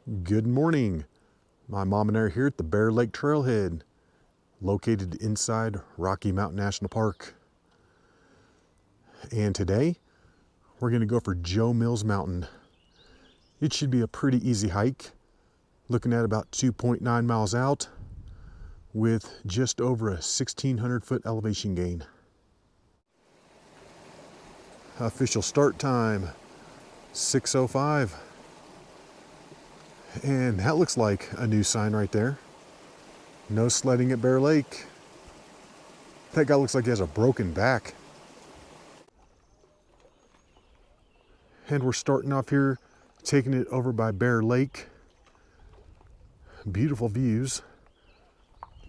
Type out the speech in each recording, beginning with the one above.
Good morning. My mom and I are here at the Bear Lake Trailhead, located inside Rocky Mountain National Park. And today, we're going to go for Joe Mills Mountain. It should be a pretty easy hike, looking at about 2.9 miles out, with just over a 1,600 foot elevation gain. Official start time, 6:05. And that looks like a new sign right there. No sledding at Bear Lake. That guy looks like he has a broken back. And we're starting off here, taking it over by Bear Lake. Beautiful views.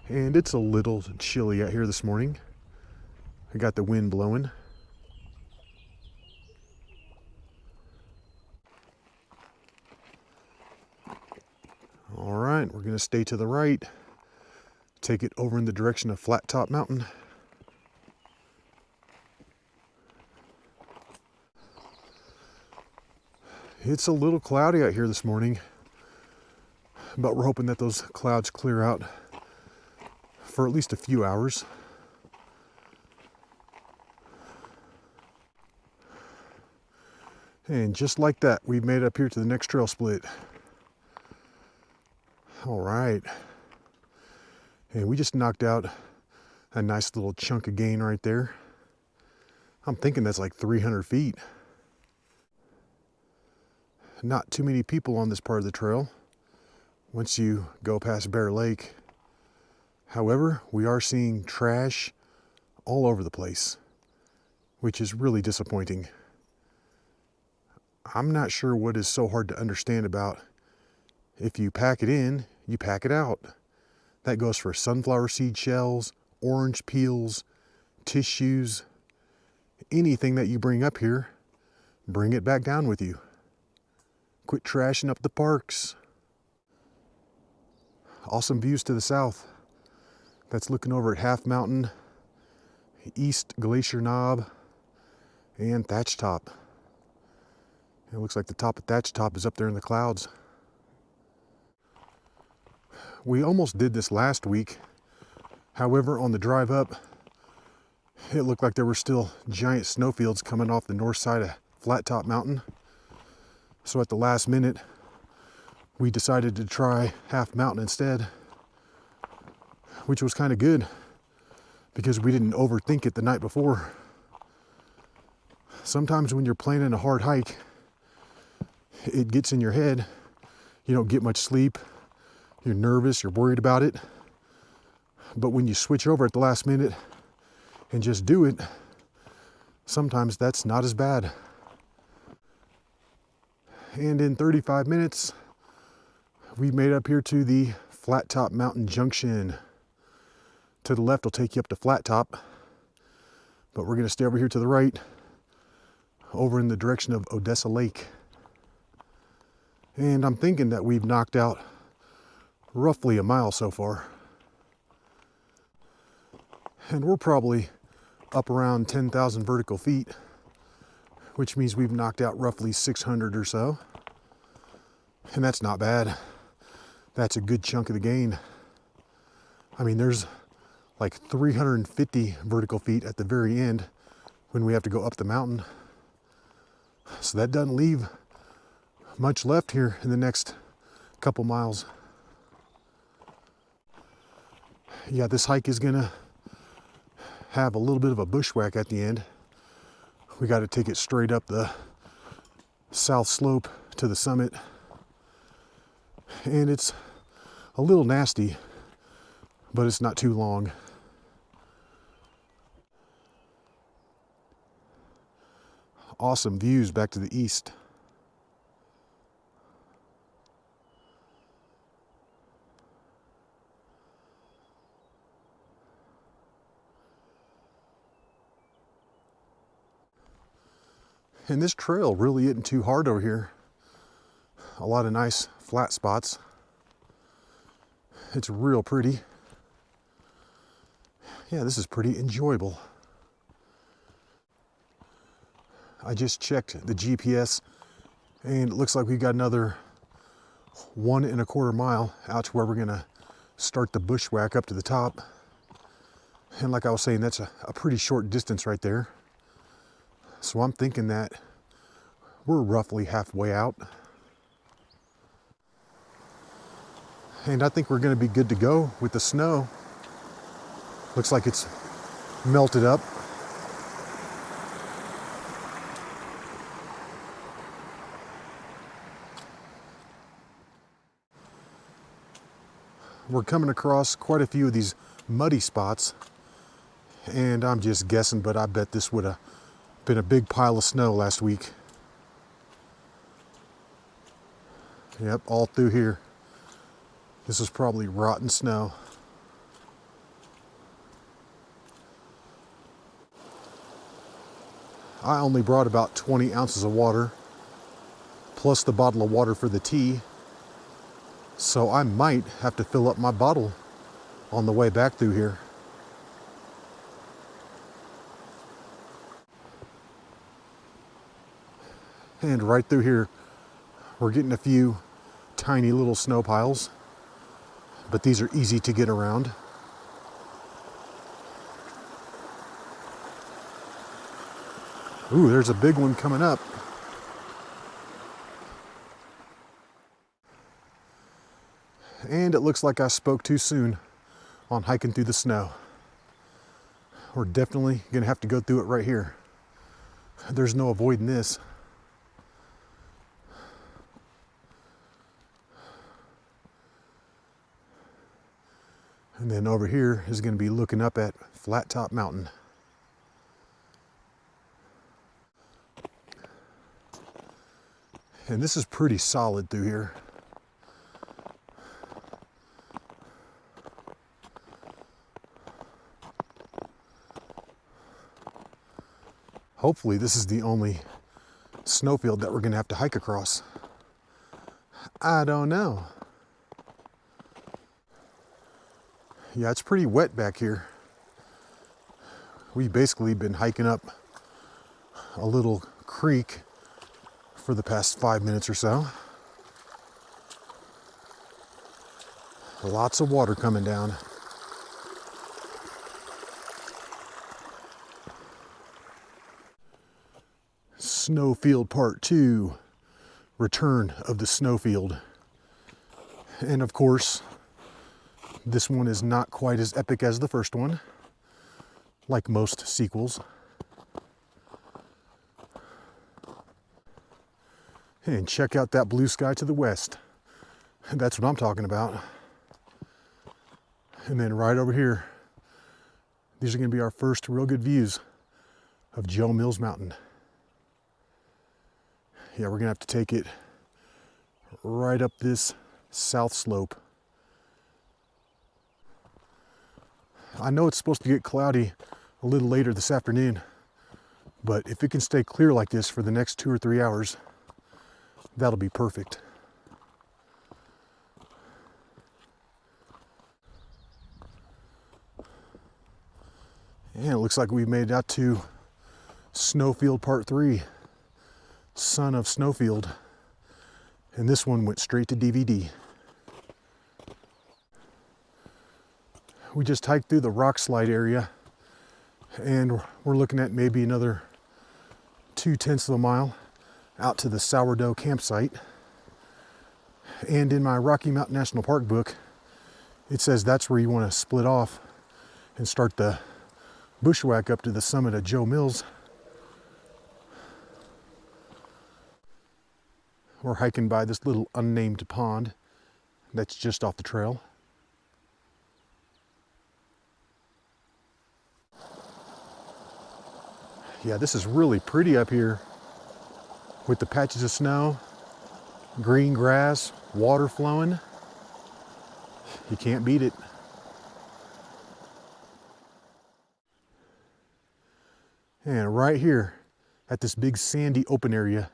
And it's a little chilly out here this morning. I got the wind blowing. All right, we're gonna stay to the right. Take it over in the direction of Flat Top Mountain. It's a little cloudy out here this morning, but we're hoping that those clouds clear out for at least a few hours. And just like that, we've made it up here to the next trail split. All right. And we just knocked out a nice little chunk of gain right there. I'm thinking that's like 300 feet. Not too many people on this part of the trail once you go past Bear Lake. However, we are seeing trash all over the place, which is really disappointing. I'm not sure what is so hard to understand about if you pack it in, you pack it out. That goes for sunflower seed shells, orange peels, tissues, anything that you bring up here, bring it back down with you. Quit trashing up the parks. Awesome views to the south. That's looking over at Half Mountain, East Glacier Knob, and Thatch Top. It looks like the top of Thatch Top is up there in the clouds. We almost did this last week. However, on the drive up, it looked like there were still giant snowfields coming off the north side of Flat Top Mountain. So at the last minute, we decided to try Half Mountain instead, which was kind of good because we didn't overthink it the night before. Sometimes when you're planning a hard hike, it gets in your head. You don't get much sleep. You're nervous, you're worried about it. But when you switch over at the last minute and just do it, sometimes that's not as bad. And in 35 minutes, we made up here to the Flat Top Mountain Junction. To the left will take you up to Flat Top, but we're gonna stay over here to the right, over in the direction of Odessa Lake. And I'm thinking that we've knocked out roughly a mile so far. And we're probably up around 10,000 vertical feet, which means we've knocked out roughly 600 or so. And that's not bad. That's a good chunk of the gain. I mean, there's like 350 vertical feet at the very end when we have to go up the mountain. So that doesn't leave much left here in the next couple miles. Yeah, this hike is gonna have a little bit of a bushwack at the end. We got to take it straight up the south slope to the summit. And it's a little nasty, but it's not too long. Awesome views back to the east. And this trail really isn't too hard over here. A lot of nice flat spots. It's real pretty. Yeah, this is pretty enjoyable. I just checked the GPS and it looks like we got another 1¼ mile out to where we're gonna start the bushwhack up to the top. And like I was saying, that's a pretty short distance right there. So I'm thinking that we're roughly halfway out. And I think we're gonna be good to go with the snow. Looks like it's melted up. We're coming across quite a few of these muddy spots, and I'm just guessing, but I bet this would have been a big pile of snow last week. Yep, all through here. This is probably rotten snow. I only brought about 20 ounces of water, plus the bottle of water for the tea. So I might have to fill up my bottle on the way back through here. And right through here, we're getting a few tiny little snow piles, but these are easy to get around. Ooh, there's a big one coming up. And it looks like I spoke too soon on hiking through the snow. We're definitely gonna have to go through it right here. There's no avoiding this. And then over here is gonna be looking up at Flat Top Mountain. And this is pretty solid through here. Hopefully this is the only snowfield that we're gonna have to hike across. I don't know. Yeah, it's pretty wet back here. We've basically been hiking up a little creek for the past 5 minutes or so. Lots of water coming down. Snowfield Part 2, Return of the Snowfield. And of course, this one is not quite as epic as the first one, like most sequels. And check out that blue sky to the west. That's what I'm talking about. And then right over here, these are gonna be our first real good views of Joe Mills Mountain. Yeah, we're gonna have to take it right up this south slope. I know it's supposed to get cloudy a little later this afternoon, but if it can stay clear like this for the next 2 or 3 hours, that'll be perfect. And it looks like we've made it out to Snowfield Part 3. Son of Snowfield, and this one went straight to DVD. We just hiked through the rock slide area, and we're looking at maybe another 2/10 of a mile out to the Sourdough campsite. And in my Rocky Mountain National Park book, it says that's where you want to split off and start the bushwhack up to the summit of Joe Mills. We're hiking by this little unnamed pond that's just off the trail. Yeah, this is really pretty up here with the patches of snow, green grass, water flowing. You can't beat it. And right here at this big sandy open area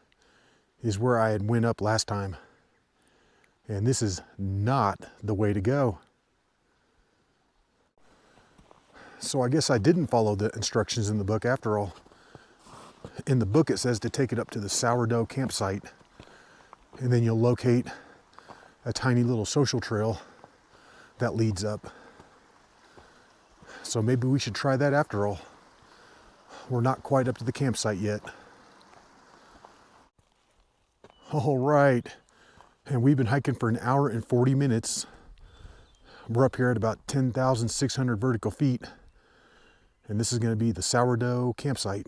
is where I had went up last time. And this is not the way to go. So I guess I didn't follow the instructions in the book after all. In the book it says to take it up to the Sourdough campsite, and then you'll locate a tiny little social trail that leads up. So maybe we should try that after all. We're not quite up to the campsite yet. All right, and we've been hiking for an hour and 40 minutes. We're up here at about 10,600 vertical feet, and this is going to be the Sourdough campsite.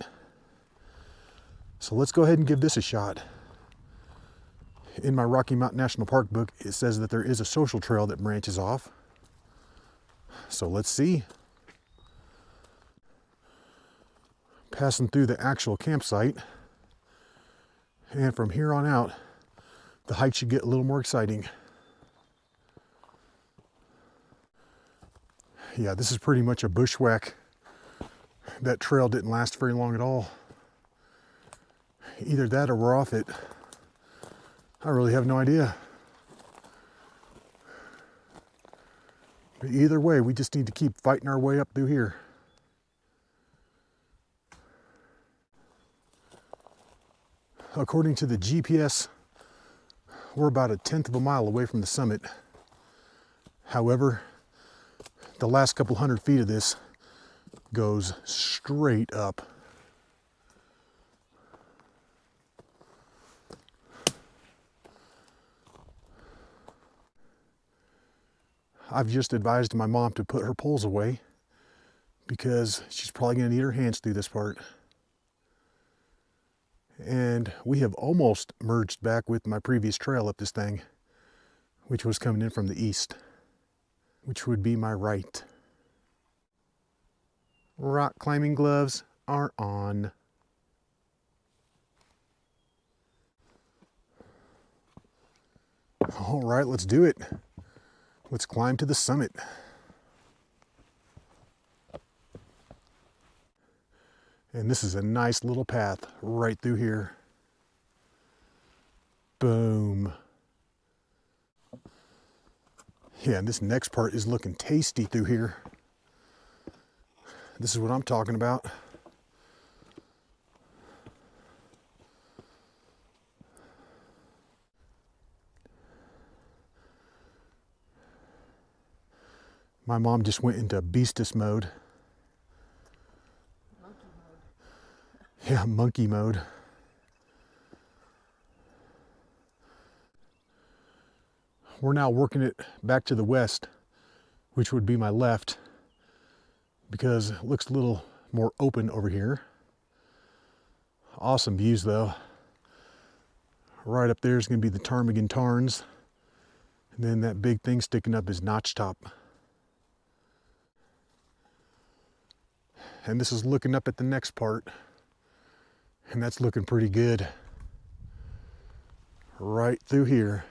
So let's go ahead and give this a shot. In my Rocky Mountain National Park book, it says that there is a social trail that branches off. So let's see. Passing through the actual campsite. And from here on out, the hike should get a little more exciting. Yeah, this is pretty much a bushwhack. That trail didn't last very long at all. Either that or we're off it. I really have no idea. But either way, we just need to keep fighting our way up through here. According to the GPS, we're about 1/10 of a mile away from the summit. However, the last couple hundred feet of this goes straight up. I've just advised my mom to put her poles away because she's probably going to need her hands through this part. And we have almost merged back with my previous trail up this thing, which was coming in from the east, which would be my right. Rock climbing gloves are on. All right, let's do it. Let's climb to the summit. And this is a nice little path right through here. Boom. Yeah, and this next part is looking tasty through here. This is what I'm talking about. My mom just went into beastess mode. Monkey mode. Yeah, monkey mode. We're now working it back to the west, which would be my left, because it looks a little more open over here. Awesome views though. Right up there is going to be the ptarmigan tarns, and then that big thing sticking up is Notch Top. And this is looking up at the next part, and that's looking pretty good. Right through here,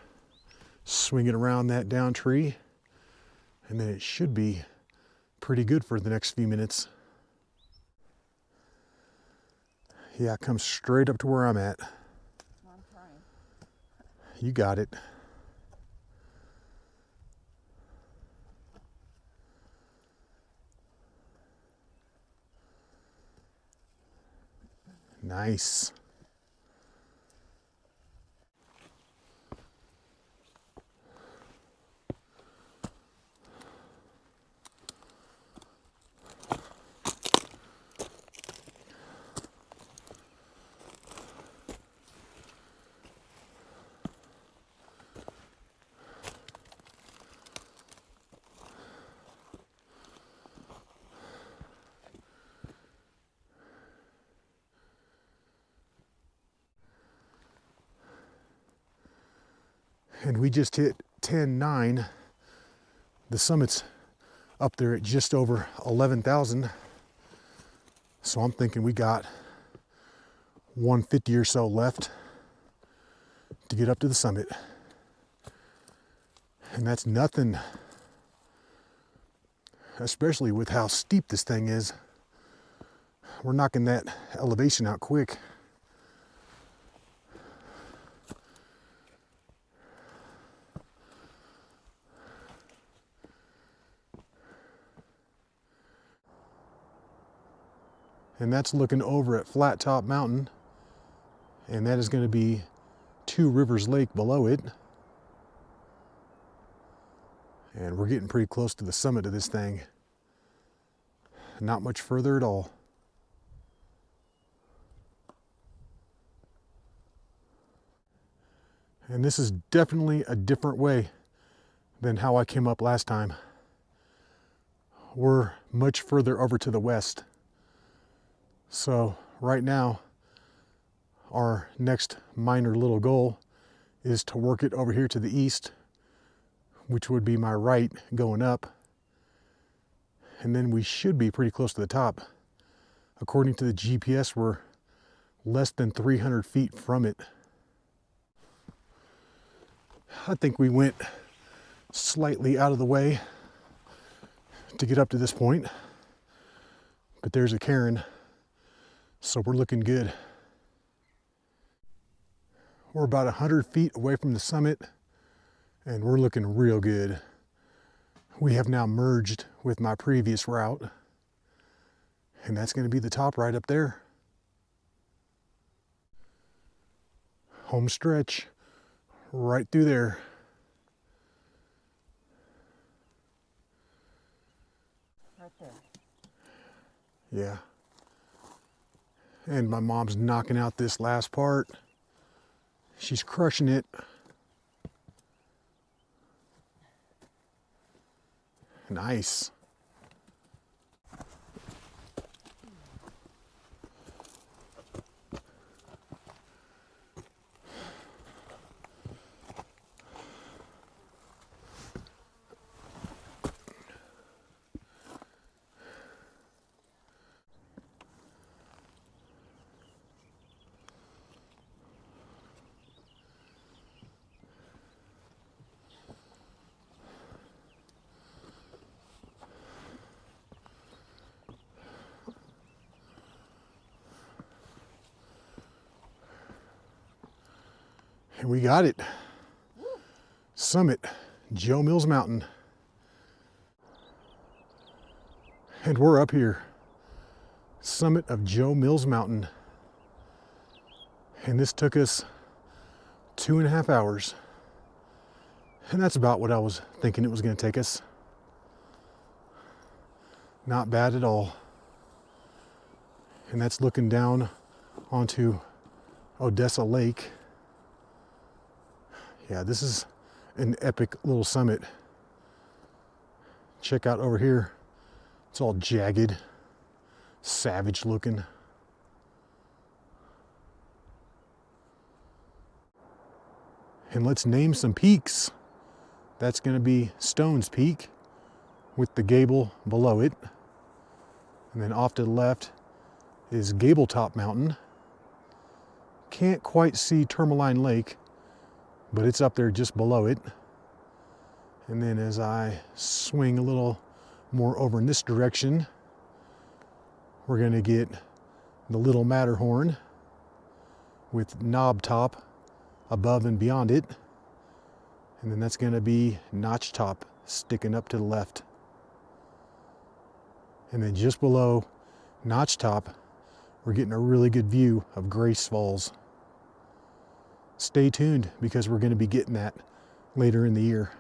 swinging around that down tree, and then it should be pretty good for the next few minutes. Yeah, it comes straight up to where I'm at. I'm trying. You got it. Nice. And we just hit 10.9. The summit's up there at just over 11,000. So I'm thinking we got 150 or so left to get up to the summit. And that's nothing, especially with how steep this thing is. We're knocking that elevation out quick. And that's looking over at Flat Top Mountain, and that is going to be 2 Rivers Lake below it. And we're getting pretty close to the summit of this thing. Not much further at all. And this is definitely a different way than how I came up last time. We're much further over to the west. So right now, our next minor little goal is to work it over here to the east, which would be my right going up. And then we should be pretty close to the top. According to the GPS, we're less than 300 feet from it. I think we went slightly out of the way to get up to this point, but there's a cairn, so we're looking good. We're about 100 feet away from the summit, and we're looking real good. We have now merged with my previous route, and that's going to be the top right up there. Home stretch, right through there. Right there. Yeah. And my mom's knocking out this last part. She's crushing it. Nice. And we got it. Summit, Joe Mills Mountain. And we're up here. Summit of Joe Mills Mountain. And this took us 2.5 hours. And that's about what I was thinking it was going to take us. Not bad at all. And that's looking down onto Odessa Lake. Yeah, this is an epic little summit. Check out over here. It's all jagged, savage looking. And let's name some peaks. That's going to be Stones Peak with the gable below it. And then off to the left is Gabletop Mountain. Can't quite see Tourmaline Lake, but it's up there just below it. And then as I swing a little more over in this direction, we're going to get the Little Matterhorn with Knob Top above and beyond it. And then that's going to be Notch Top sticking up to the left. And then just below Notch Top, we're getting a really good view of Grace Falls. Stay tuned because we're going to be getting that later in the year.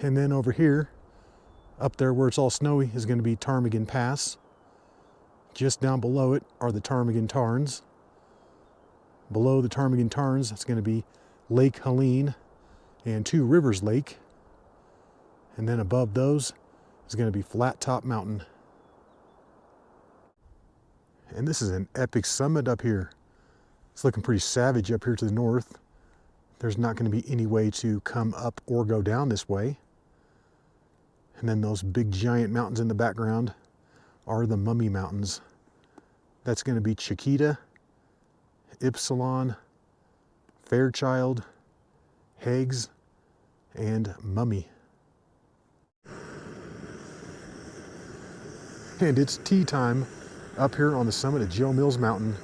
And then over here, up there where it's all snowy, is going to be Ptarmigan Pass. Just down below it are the Ptarmigan Tarns. Below the Ptarmigan Tarns, it's going to be Lake Helene and Two Rivers Lake. And then above those is going to be Flat Top Mountain. And this is an epic summit up here. It's looking pretty savage up here to the north. There's not going to be any way to come up or go down this way. And then those big giant mountains in the background are the Mummy Mountains. That's going to be Chiquita, Ypsilon, Fairchild, Higgs, and Mummy. And it's tea time up here on the summit of Joe Mills Mountain.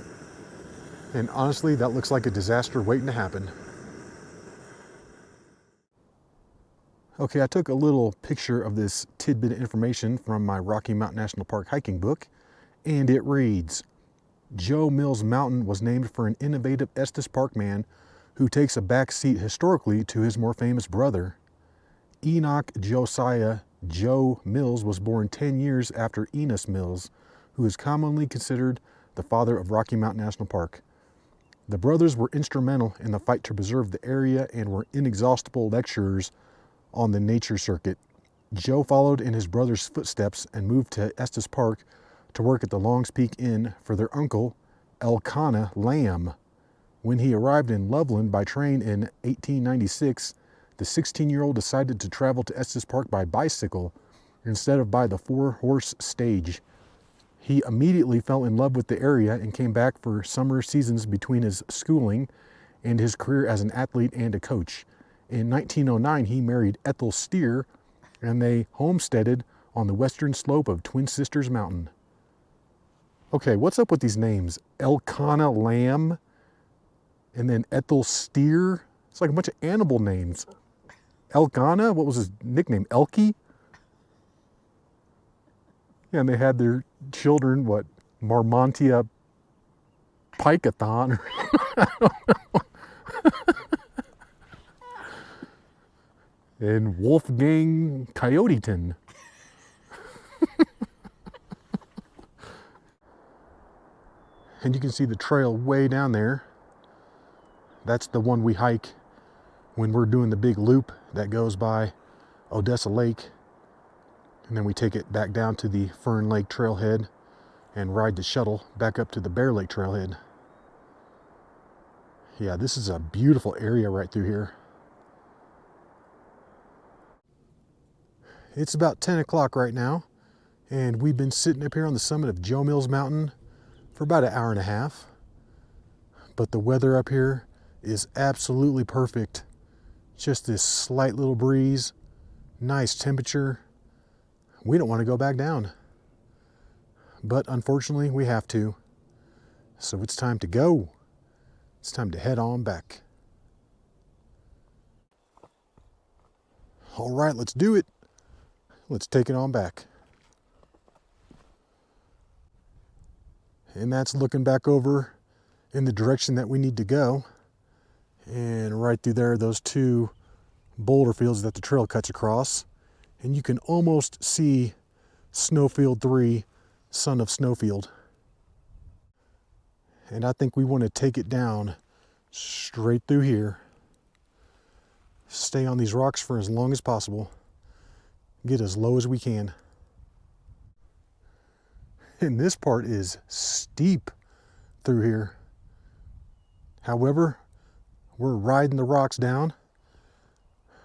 And honestly, that looks like a disaster waiting to happen. Okay, I took a little picture of this tidbit of information from my Rocky Mountain National Park hiking book, and it reads, Joe Mills Mountain was named for an innovative Estes Park man who takes a back seat historically to his more famous brother. Enoch Josiah Joe Mills was born 10 years after Enos Mills, who is commonly considered the father of Rocky Mountain National Park. The brothers were instrumental in the fight to preserve the area and were inexhaustible lecturers on the nature circuit. Joe followed in his brother's footsteps and moved to Estes Park to work at the Longs Peak Inn for their uncle, Elkanah Lamb. When he arrived in Loveland by train in 1896, the 16-year-old decided to travel to Estes Park by bicycle instead of by the four-horse stage. He immediately fell in love with the area and came back for summer seasons between his schooling and his career as an athlete and a coach. In 1909, he married Ethel Steer, and they homesteaded on the western slope of Twin Sisters Mountain. Okay, what's up with these names? Elkanah Lamb, and then Ethel Steer? It's like a bunch of animal names. Elkanah, what was his nickname? Elkie? Yeah, and they had their children, what, Marmontia Pikeathon? I don't know. And Wolfgang Coyoteton. And you can see the trail way down there. That's the one we hike when we're doing the big loop that goes by Odessa Lake. And then we take it back down to the Fern Lake trailhead and ride the shuttle back up to the Bear Lake trailhead. Yeah, this is a beautiful area right through here. It's about 10 o'clock right now, and we've been sitting up here on the summit of Joe Mills Mountain for about an hour and a half. But the weather up here is absolutely perfect. Just this slight little breeze, nice temperature. We don't want to go back down. But unfortunately, we have to. So it's time to go. It's time to head on back. All right, let's do it. Let's take it on back. And that's looking back over in the direction that we need to go. And right through there, those two boulder fields that the trail cuts across. And you can almost see Snowfield 3, son of Snowfield. And I think we want to take it down straight through here. Stay on these rocks for as long as possible. Get as low as we can. And this part is steep through here. However, we're riding the rocks down.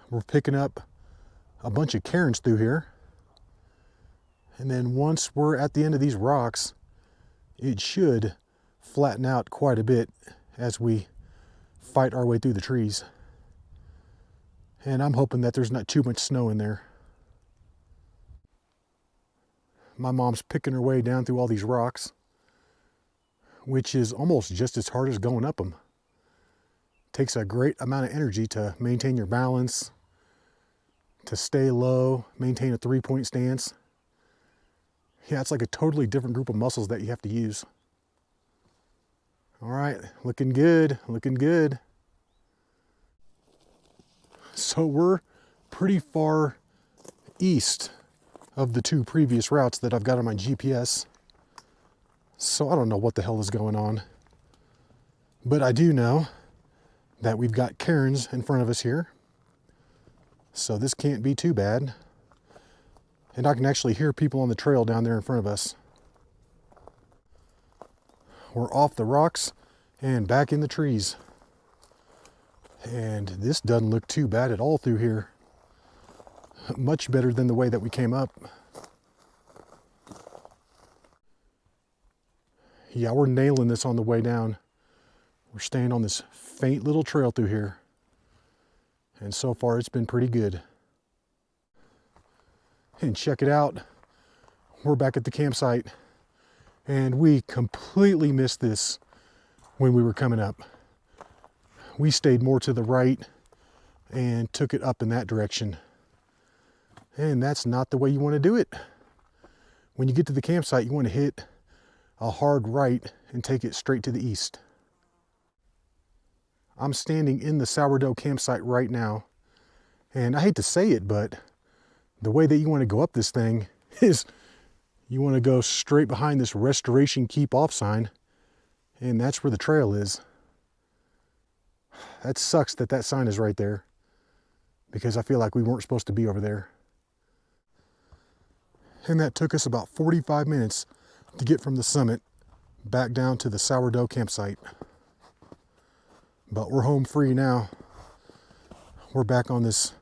We're picking up a bunch of cairns through here. And then once we're at the end of these rocks, it should flatten out quite a bit as we fight our way through the trees. And I'm hoping that there's not too much snow in there. My mom's picking her way down through all these rocks, which is almost just as hard as going up them. Takes a great amount of energy to maintain your balance, to stay low, maintain a 3-point stance. Yeah, it's like a totally different group of muscles that you have to use. All right, looking good, looking good. So we're pretty far east of the two previous routes that I've got on my GPS. So I don't know what the hell is going on. But I do know that we've got cairns in front of us here. So this can't be too bad. And I can actually hear people on the trail down there in front of us. We're off the rocks and back in the trees. And this doesn't look too bad at all through here. Much better than the way that we came up. Yeah, we're nailing this on the way down. We're staying on this faint little trail through here. And so far it's been pretty good. And check it out. We're back at the campsite. And we completely missed this when we were coming up. We stayed more to the right and took it up in that direction. And that's not the way you want to do it. When you get to the campsite, you want to hit a hard right and take it straight to the east. I'm standing in the sourdough campsite right now. And I hate to say it, but the way that you want to go up this thing is you want to go straight behind this restoration keep off sign. And that's where the trail is. That sucks that that sign is right there, because I feel like we weren't supposed to be over there. And that took us about 45 minutes to get from the summit back down to the sourdough campsite. But we're home free now. We're back on this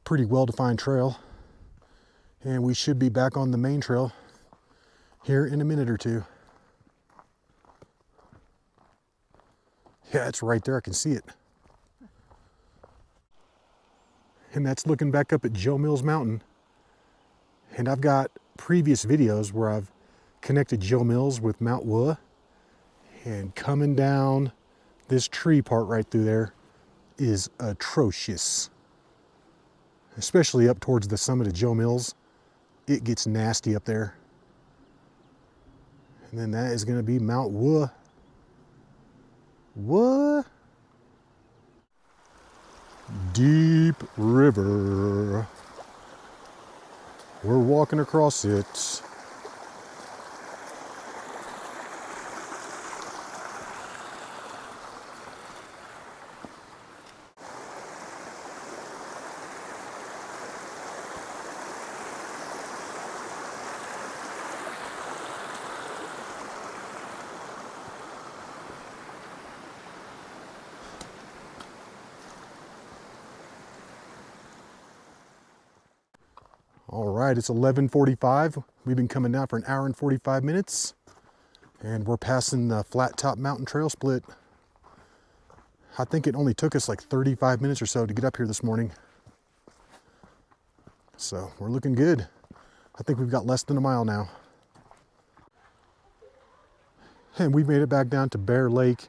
pretty well-defined trail, and we should be back on the main trail here in a minute or two. Yeah, it's right there. I can see it. And that's looking back up at Joe Mills Mountain. And I've got previous videos where I've connected Joe Mills with Mount Woo, and coming down this tree part right through there is atrocious. Especially up towards the summit of Joe Mills. It gets nasty up there. And then that is going to be Mount Woo. What? Deep river. We're walking across it. All right, it's 11:45. We've been coming down for an hour and 45 minutes, and we're passing the Flat Top Mountain Trail split. I think it only took us like 35 minutes or so to get up here this morning. So we're looking good. I think we've got less than a mile now. And we made it back down to Bear Lake,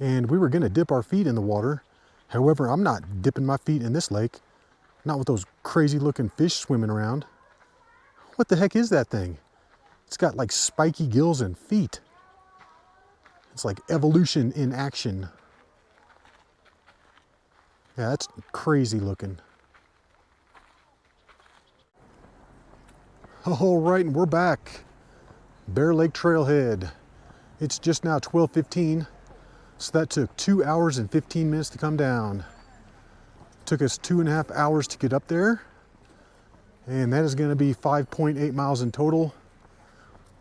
and we were gonna dip our feet in the water. However, I'm not dipping my feet in this lake. Not with those crazy looking fish swimming around. What the heck is that thing? It's got like spiky gills and feet. It's like evolution in action. Yeah, that's crazy looking. All right, and we're back. Bear Lake Trailhead. It's just now 12:15, so that took 2 hours and 15 minutes to come down. Took us 2.5 hours to get up there, and that is going to be 5.8 miles in total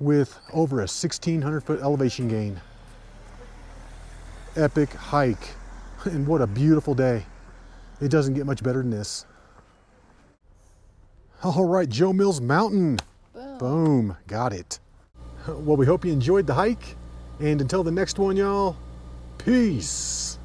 with over a 1,600-foot elevation gain. Epic hike, and what a beautiful day. It doesn't get much better than this. All right, Joe Mills Mountain. Boom, got it. Well, we hope you enjoyed the hike, and until the next one, y'all, peace.